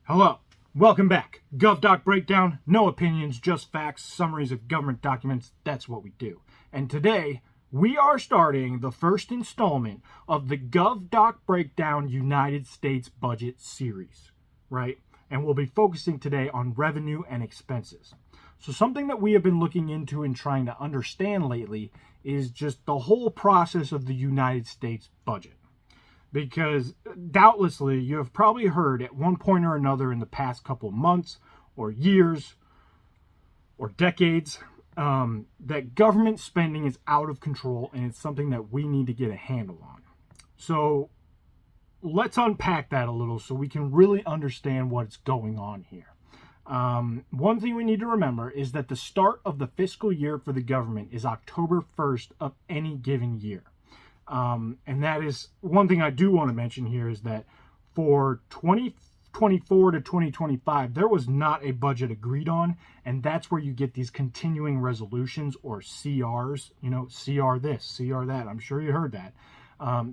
Hello, welcome back. GovDoc Breakdown, no opinions, just facts, summaries of government documents, that's what we do. And today, we are starting the first installment of the GovDoc Breakdown United States Budget series, right? And we'll be focusing today on revenue and expenses. So something that we have been looking into and trying to understand lately is just the whole process of the United States budget. Because doubtlessly you have probably heard at one point or another in the past couple months or years or decades that government spending is out of control and it's something that we need to get a handle on. So let's unpack that a little so we can really understand what's going on here. One thing we need to remember is that the start of the fiscal year for the government is October 1st of any given year. And that is one thing I do want to mention here is that for 2024 to 2025, there was not a budget agreed on. And that's where you get these continuing resolutions or CRs, CR this, CR that. I'm sure you heard that.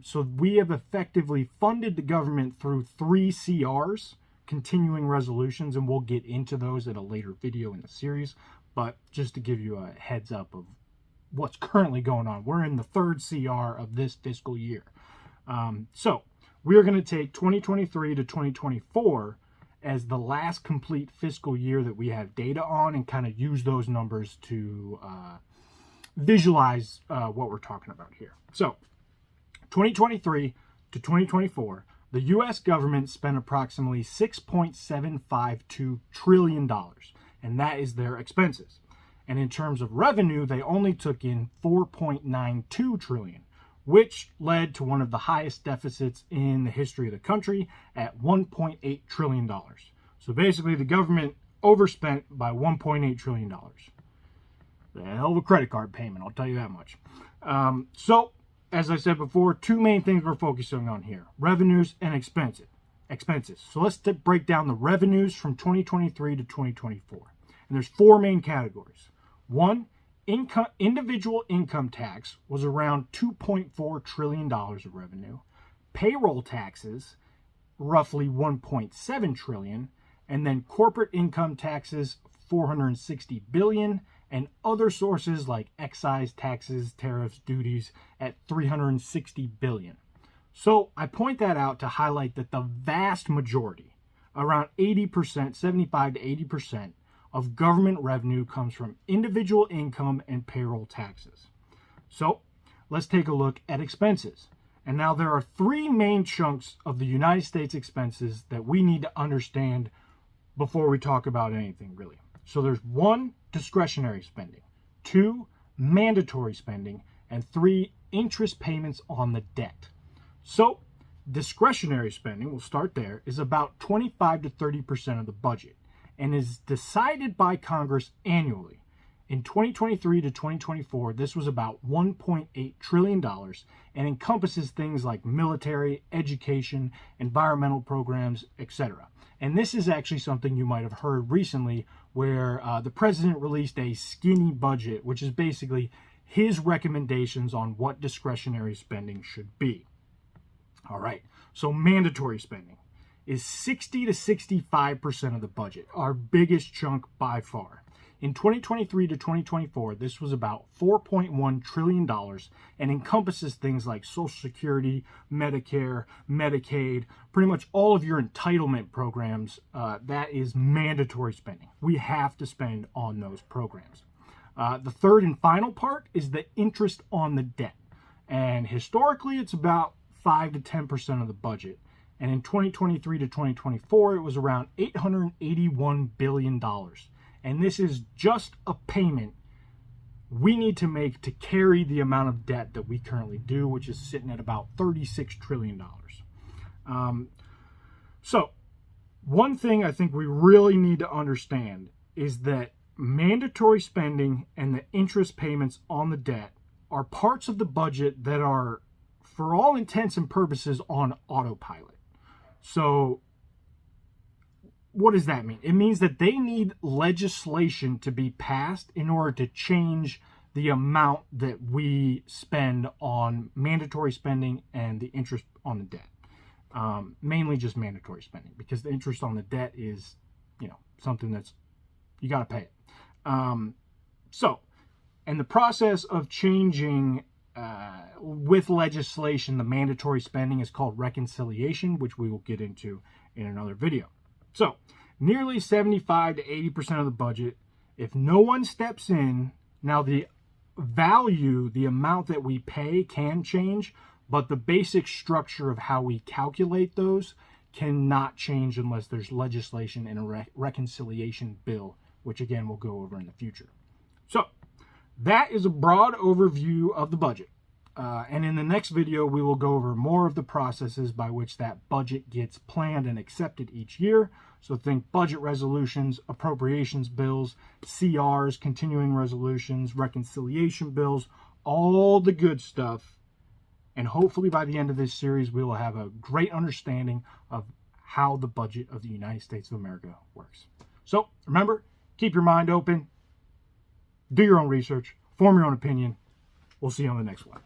So we have effectively funded the government through 3 CRs, continuing resolutions, and we'll get into those at a later video in the series. But just to give you a heads up of what's currently going on. We're in the 3rd CR of this fiscal year. So we are going to take 2023 to 2024 as the last complete fiscal year that we have data on and kind of use those numbers to visualize what we're talking about here. So 2023 to 2024, the U.S. government spent approximately $6.752 trillion, and that is their expenses. And in terms of revenue, they only took in $4.92 trillion, which led to one of the highest deficits in the history of the country at $1.8 trillion. So basically, the government overspent by $1.8 trillion. A hell of a credit card payment, I'll tell you that much. So, as I said before, 2 main things we're focusing on here, revenues and expenses. So let's break down the revenues from 2023 to 2024. And there's 4 main categories. 1, individual income tax was around $2.4 trillion of revenue. Payroll taxes, roughly $1.7 trillion. And then corporate income taxes, $460 billion. And other sources like excise taxes, tariffs, duties at $360 billion. So I point that out to highlight that the vast majority, around 80%, 75 to 80%, of government revenue comes from individual income and payroll taxes. So let's take a look at expenses. And now there are 3 main chunks of the United States expenses that we need to understand before we talk about anything really. So there's 1, discretionary spending, 2, mandatory spending, and 3, interest payments on the debt. So discretionary spending, we'll start there, is about 25 to 30% of the budget and is decided by Congress annually. In 2023 to 2024, this was about $1.8 trillion and encompasses things like military, education, environmental programs, etc. And this is actually something you might have heard recently where the president released a skinny budget, which is basically his recommendations on what discretionary spending should be. All right, so mandatory spending is 60 to 65% of the budget, our biggest chunk by far. In 2023 to 2024, this was about $4.1 trillion and encompasses things like Social Security, Medicare, Medicaid, pretty much all of your entitlement programs. That is mandatory spending. We have to spend on those programs. The third and final part is the interest on the debt. And historically, it's about 5 to 10% of the budget. And in 2023 to 2024, it was around $881 billion. And this is just a payment we need to make to carry the amount of debt that we currently do, which is sitting at about $36 trillion. So one thing I think we really need to understand is that mandatory spending and the interest payments on the debt are parts of the budget that are, for all intents and purposes, on autopilot. So what does that mean? It means that they need legislation to be passed in order to change the amount that we spend on mandatory spending and the interest on the debt. mainly just mandatory spending, because the interest on the debt is, something that's, you got to pay it. And the process of changing with legislation the mandatory spending is called reconciliation, which we will get into in another video. So nearly 75 to 80% of the budget, if no one steps in, now the value, the amount that we pay can change, but the basic structure of how we calculate those cannot change unless there's legislation in a reconciliation bill, which again we'll go over in the future. So that is a broad overview of the budget. And in the next video, we will go over more of the processes by which that budget gets planned and accepted each year. So think budget resolutions, appropriations bills, CRs, continuing resolutions, reconciliation bills, all the good stuff. And hopefully by the end of this series, we will have a great understanding of how the budget of the United States of America works. So remember, keep your mind open, do your own research, form your own opinion. We'll see you on the next one.